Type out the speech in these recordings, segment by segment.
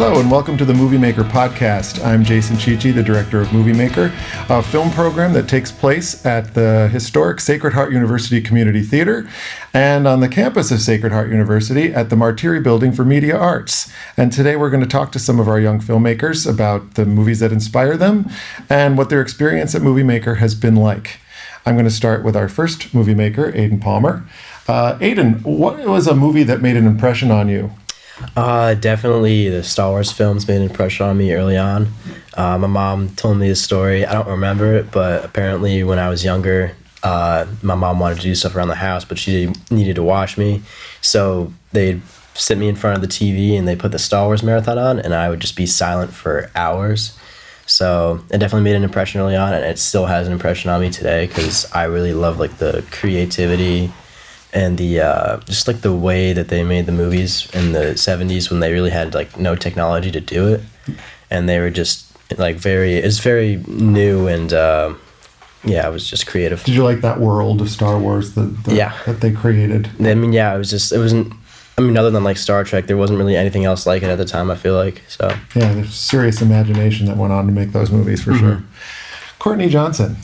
Hello and welcome to the MovieMaker podcast. I'm Jason Cicci, the director of MovieMaker, a film program that takes place at the historic Sacred Heart University Community Theater and on the campus of Sacred Heart University at the Martire Building for Media Arts. And today we're going to talk to some of our young filmmakers about the movies that inspire them and what their experience at MovieMaker has been like. I'm going to start with our first MovieMaker, Aidan Palmer. Aidan, what was a movie that made an impression on you? Definitely the Star Wars films made an impression on me early on. My mom told me this story. I don't remember it, but apparently when I was younger, my mom wanted to do stuff around the house, but she needed to watch me. So they'd sit me in front of the TV and they put the Star Wars marathon on, and I would just be silent for hours. So it definitely made an impression early on, and it still has an impression on me today because I really love like the creativity and the just like the way that they made the movies in the 70s when they really had like no technology to do it, and they were just like it's very new, and it was just creative. Did you like that world of Star Wars that they created? I mean, other than like Star Trek, there wasn't really anything else like it at the time, I feel like. So yeah, there's serious imagination that went on to make those movies for sure. Courtney Johnson,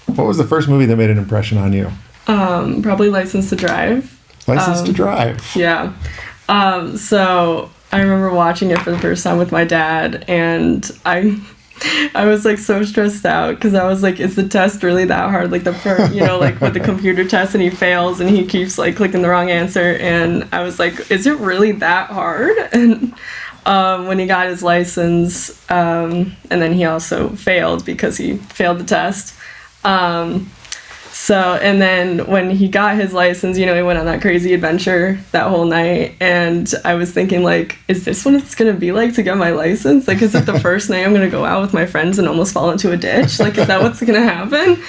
what was the first movie that made an impression on you? Probably License to Drive. License to Drive. Yeah. So I remember watching it for the first time with my dad, and I was like so stressed out because I was like, is the test really that hard? Like the first, like with the computer test, and he fails and he keeps like clicking the wrong answer, and I was like, is it really that hard? And when he got his license, and then he also failed because he failed the test. And then when he got his license, he went on that crazy adventure that whole night. And I was thinking, like, is this what it's going to be like to get my license? Like, is it the first night I'm going to go out with my friends and almost fall into a ditch? Like, is that what's going to happen?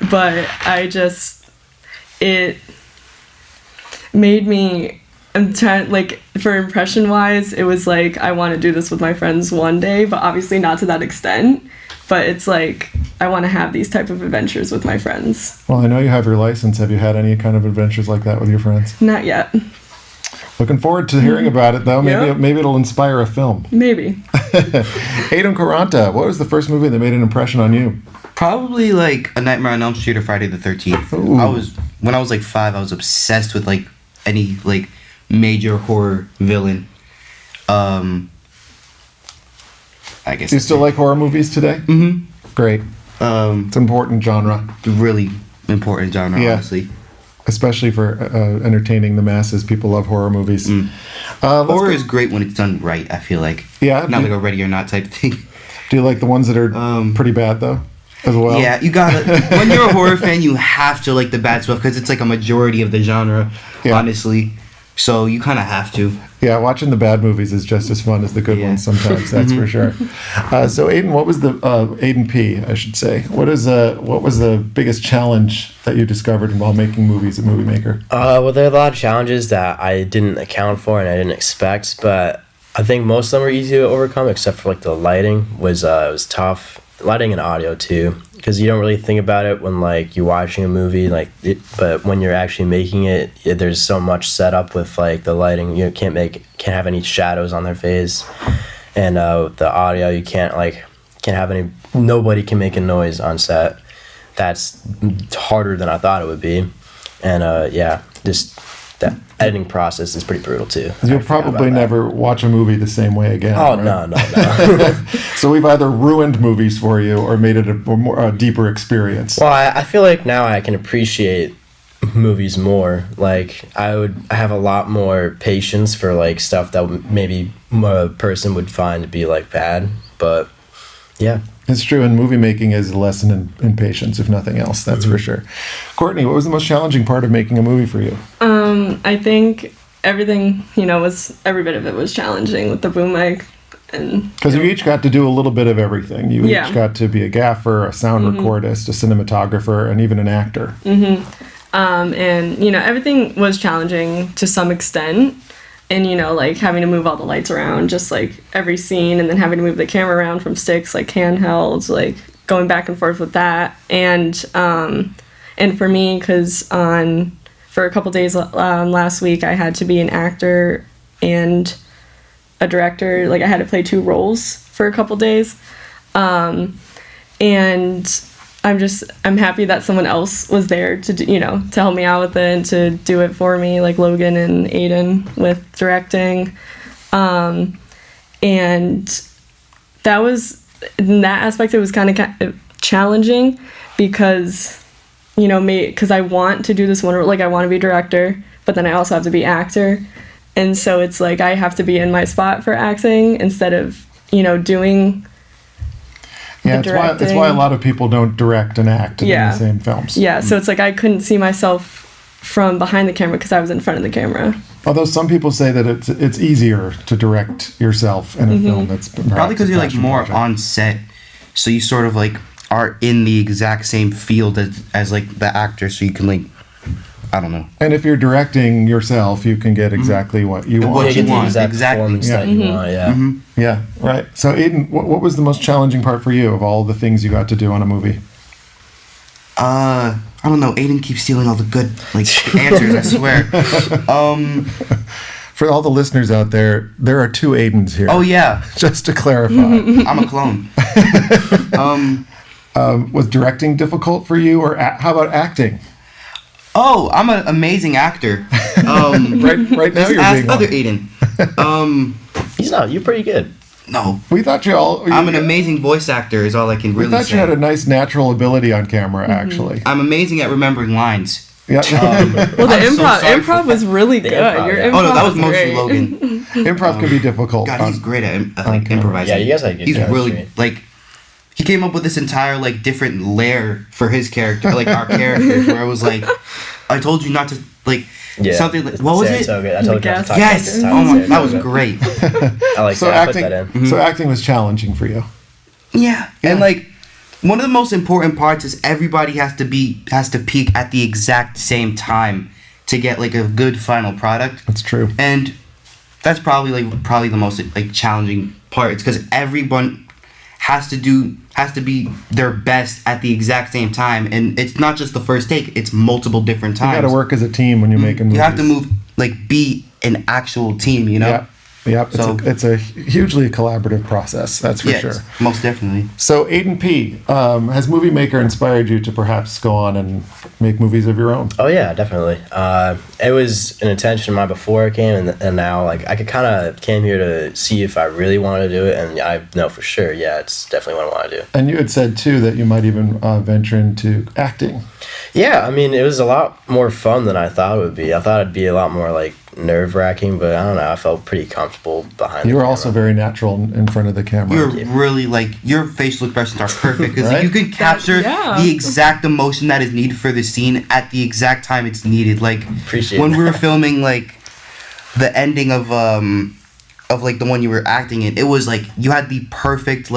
But it made me, I'm trying, like, for impression-wise, it was like, I want to do this with my friends one day, but obviously not to that extent. But it's like, I want to have these type of adventures with my friends. Well, I know you have your license. Have you had any kind of adventures like that with your friends? Not yet. Looking forward to hearing about it, though. Maybe it'll inspire a film. Maybe. Aidan Karanta, what was the first movie that made an impression on you? Probably like A Nightmare on Elm Street or Friday the 13th. When I was like 5, I was obsessed with like any like major horror villain. I guess. Do you still like horror movies today? Mm-hmm. Great. It's an important genre. Really important genre, honestly. Especially for entertaining the masses. People love horror movies. Horror is great when it's done right, I feel like. Yeah. Not like a Ready or Not type thing. Do you like the ones that are pretty bad, though, as well? Yeah, you gotta. When you're a horror fan, you have to like the bad stuff because it's like a majority of the genre, honestly. So you kind of have to. Yeah, watching the bad movies is just as fun as the good ones sometimes. That's for sure. So, Aidan, what was the Aidan P? I should say. What was the biggest challenge that you discovered while making movies at MovieMaker? Well, there are a lot of challenges that I didn't account for and I didn't expect, but I think most of them were easy to overcome, except for like the lighting was tough. Lighting and audio too, because you don't really think about it when like you're watching a movie but when you're actually making it, there's so much set up with like the lighting. You can't have any shadows on their face, and the audio you can't have any. Nobody can make a noise on set. That's harder than I thought it would be, and just that editing process is pretty brutal too. You'll probably never watch a movie the same way again. Oh, right? No. So we've either ruined movies for you or made it a deeper experience. Well, I feel like now I can appreciate movies more. Like I have a lot more patience for like stuff that maybe a person would find to be like bad. But yeah. It's true, and movie making is a lesson in patience, if nothing else, that's for sure. Courtney, what was the most challenging part of making a movie for you? I think everything, every bit of it was challenging with the boom mic. Because you each got to do a little bit of everything. You each got to be a gaffer, a sound recordist, a cinematographer, and even an actor. And, everything was challenging to some extent. And, like having to move all the lights around, just like every scene, and then having to move the camera around from sticks, like handhelds, like going back and forth with that. And for me, because for a couple days last week, I had to be an actor and a director. Like I had to play 2 roles for a couple days. And I'm happy that someone else was there to to help me out with it and to do it for me, like Logan and Aidan with directing. And that was, in that aspect, it was kind of challenging because, because I want to do this one, like I want to be director, but then I also have to be actor. And so it's like I have to be in my spot for acting instead of, doing it's why a lot of people don't direct and act in the same films. Yeah, so it's like I couldn't see myself from behind the camera because I was in front of the camera. Although some people say that it's easier to direct yourself in a film that's probably because you're like more project. on set, so you sort of like are in the exact same field as like the actor, so you can like, I don't know. And if you're directing yourself, you can get exactly what you want. What you get the want, exact exactly. performance that you want, yeah. Yeah, right. So Aiden, what was the most challenging part for you of all the things you got to do on a movie? I don't know. Aiden keeps stealing all the good answers. I swear. For all the listeners out there are 2 Aidens here. Oh yeah. Just to clarify. I'm a clone. Was directing difficult for you, or how about acting? Oh, I'm an amazing actor. Right now you're ask being other one. Aiden. He's not. You're pretty good. No. We thought you all. I'm an amazing voice actor. Is all I can We really thought say. you had a nice natural ability on camera. Actually. I'm amazing at remembering lines. Yeah. Well, the I'm so sorry improv was really good. improv, Your yeah. improv Oh no, that was mostly great. Logan. Improv can be difficult. God, he's great at camera. improvising. Yeah, you guys had good He's chemistry. really he came up with this entire different layer for his character, our characters. Where it was like, I told you not to something like, what was it? So good. I told you not to talk Yes. about Oh my, this. that was great. I like So that. I put acting. that in. So acting was challenging for you. Yeah, and one of the most important parts is everybody has to peak at the exact same time to get a good final product. That's true. And that's probably the most challenging part. It's because everyone has to be their best at the exact same time, and it's not just the first take; it's multiple different You times. got to work as a team when you're making movies. You have to be an actual team. Yeah. So- It's a hugely collaborative process. That's for sure. Most definitely. So Aiden P, has MovieMaker inspired you to perhaps go on and make movies of your own? Oh yeah, definitely. It was an intention of mine before I came, and now I could kind of came here to see if I really wanted to do it, and I know for sure, yeah, it's definitely what I want to do. And you had said too that you might even venture into acting. Yeah, I mean, it was a lot more fun than I thought it would be. I thought it'd be a lot more nerve-wracking, but I don't know. I felt pretty comfortable behind the You were camera. also very natural in front of the camera. You're really your facial expressions are perfect because Right? you can capture Yeah. the exact emotion that is needed for the scene at the exact time it's needed. Appreciate when we were that. filming the ending of the one you were acting in, it was you had the perfect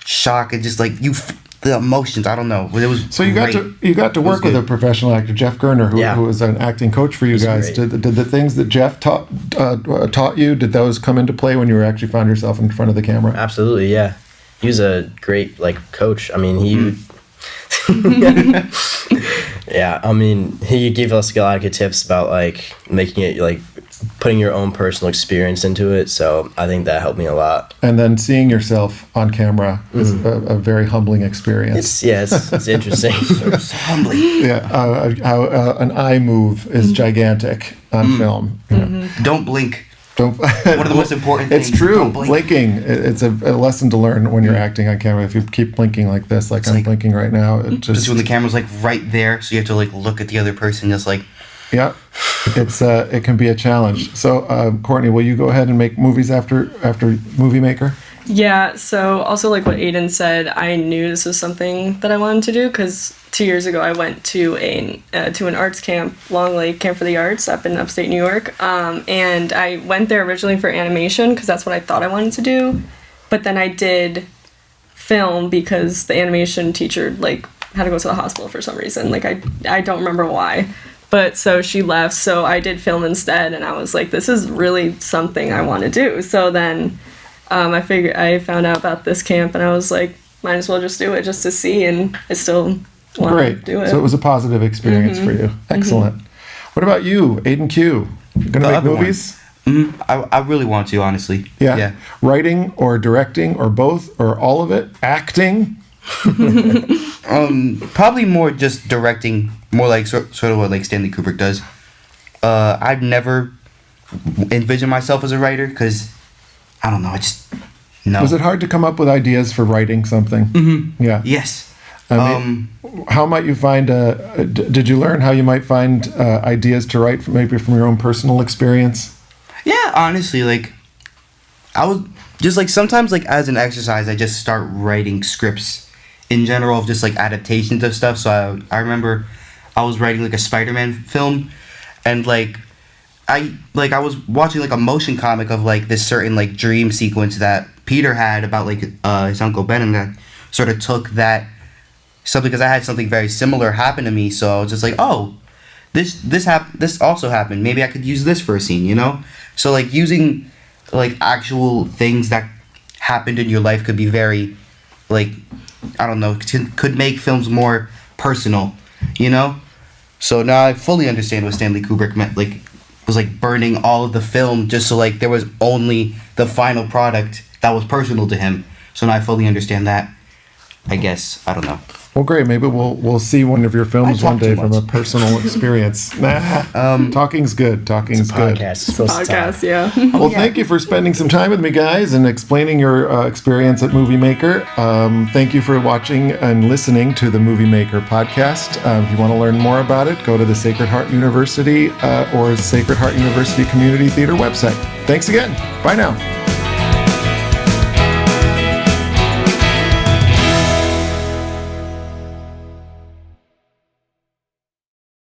shock and just the emotions. I don't know. It was So you got to was work with a good. professional actor, Jeff Gerner, Yeah. who was an acting coach for you He's guys. great. Did the things that Jeff taught you, did those come into play when you were actually found yourself in front of the camera? Absolutely, yeah. He was a great coach. I mean, he yeah, I mean, he gave us a lot of good tips about making it putting your own personal experience into it. So I think that helped me a lot. And then seeing yourself on camera is a very humbling experience. It's interesting. So humbling. Yeah, how an eye move is gigantic on film. You know. Don't blink. Don't, One of the most important It's things. true. Don't blink. Blinking. It's a lesson to learn when you're acting on camera. If you keep blinking like this, I'm blinking right now, it Just just when the camera's right there, so you have to look at the other person, just yeah, it can be a challenge. So, Courtney, will you go ahead and make movies after MovieMaker? Yeah, so also what Aiden said, I knew this was something that I wanted to do because 2 years ago I went to an arts camp, Long Lake Camp for the Arts up in upstate New York, and I went there originally for animation because that's what I thought I wanted to do, but then I did film because the animation teacher had to go to the hospital for some reason. I don't remember why. But so she left, so I did film instead, and I was like, this is really something I want to do. So then I found out about this camp, and I was like, might as well just do it just to see, and I still want Great. to do it. So it was a positive experience for you. Excellent. What about you, Aiden Q? You gonna The make other one. movies? I really want to, honestly. Yeah. Writing or directing or both or all of it? Acting? Probably more just directing, more like sort of what like Stanley Kubrick does. I've never envisioned myself as a writer because I don't know. No. Was it hard to come up with ideas for writing something? Mm-hmm. Yeah. Yes. I mean, how might you find? Did you learn how you might find ideas to write, maybe from your own personal experience? Yeah, honestly, like I was just like sometimes like as an exercise, I just start writing scripts in general of just like adaptations of stuff. So I remember I was writing like a Spider-Man film, and like I was watching like a motion comic of like this certain like dream sequence that Peter had about like his Uncle Ben, and that sort of took that something because I had something very similar happen to me. So I was just like, oh, this also happened. Maybe I could use this for a scene, you know? So like using like actual things that happened in your life could be very like I don't know, could make films more personal, you know? So now I fully understand what Stanley Kubrick meant, like was like burning all of the film just so like there was only the final product that was personal to him. So now I fully understand that. I guess I don't know. Well, great. Maybe we'll see one of your films I one talk day too from a much. personal experience. Talking's good. Talking's good. Podcast. It's supposed to talk. Podcast, yeah. Well, thank you for spending some time with me, guys, and explaining your experience at MovieMaker. Thank you for watching and listening to the MovieMaker podcast. If you want to learn more about it, go to the Sacred Heart University or Sacred Heart University Community Theater website. Thanks again. Bye now.